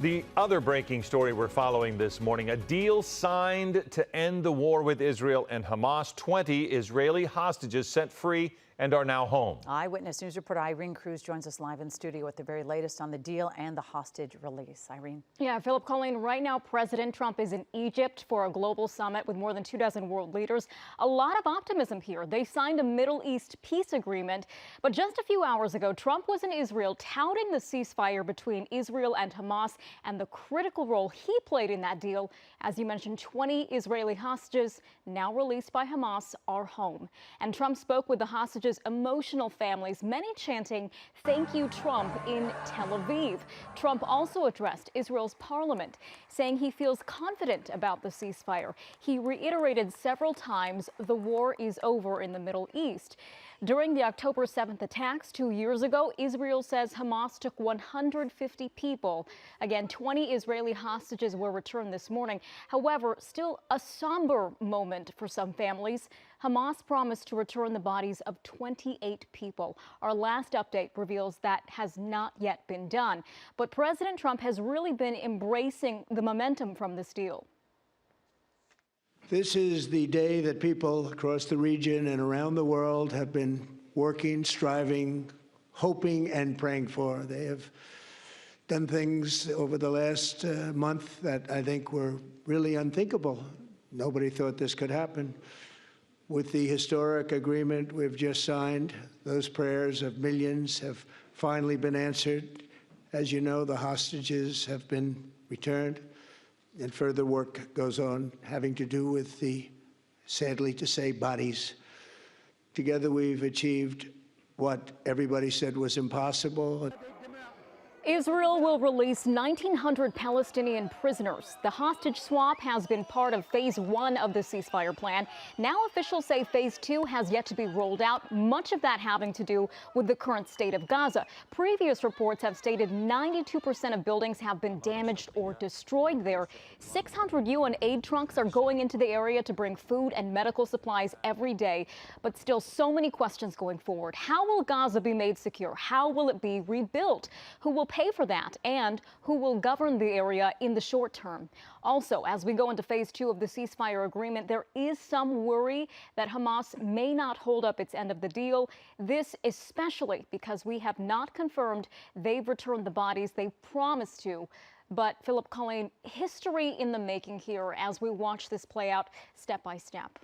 The other breaking story we're following this morning, a deal signed to end the war with Israel and Hamas. 20 Israeli hostages set free and are now home. Eyewitness News reporter Irene Cruz joins us live in studio with the very latest on the deal and the hostage release. Irene. Yeah, Philip, Colleen, right now President Trump is in Egypt for a global summit with more than 24 world leaders. A lot of optimism here. They signed a Middle East peace agreement, but just a few hours ago, Trump was in Israel touting the ceasefire between Israel and Hamas and the critical role he played in that deal. As you mentioned, 20 Israeli hostages, now released by Hamas, are home. And Trump spoke with the hostages' emotional families, many chanting, "Thank you, Trump," in Tel Aviv. Trump also addressed Israel's parliament, saying he feels confident about the ceasefire. He reiterated several times the war is over in the Middle East. During the October 7th attacks 2 years ago, Israel says Hamas took 150 people. Again, 20 Israeli hostages were returned this morning. However, still a somber moment for some families. Hamas promised to return the bodies of 28 people. Our last update reveals that has not yet been done. But President Trump has really been embracing the momentum from this deal. This is the day that people across the region and around the world have been working, striving, hoping, and praying for. They have done things over the last month that I think were really unthinkable. Nobody thought this could happen. With the historic agreement we've just signed, those prayers of millions have finally been answered. As you know, the hostages have been returned. And further work goes on having to do with the, sadly to say, bodies. Together we've achieved what everybody said was impossible. Israel will release 1,900 Palestinian prisoners. The hostage swap has been part of phase 1 of the ceasefire plan. Now officials say phase 2 has yet to be rolled out, much of that having to do with the current state of Gaza. Previous reports have stated 92% of buildings have been damaged or destroyed there. 600 UN aid trucks are going into the area to bring food and medical supplies every day. But still so many questions going forward. How will Gaza be made secure? How will it be rebuilt? Who will pay for that, and who will govern the area in the short term? Also, as we go into phase 2 of the ceasefire agreement, there is some worry that Hamas may not hold up its end of the deal. This especially because we have not confirmed they've returned the bodies they've promised to. But Philip, Colleen, history in the making here as we watch this play out step by step.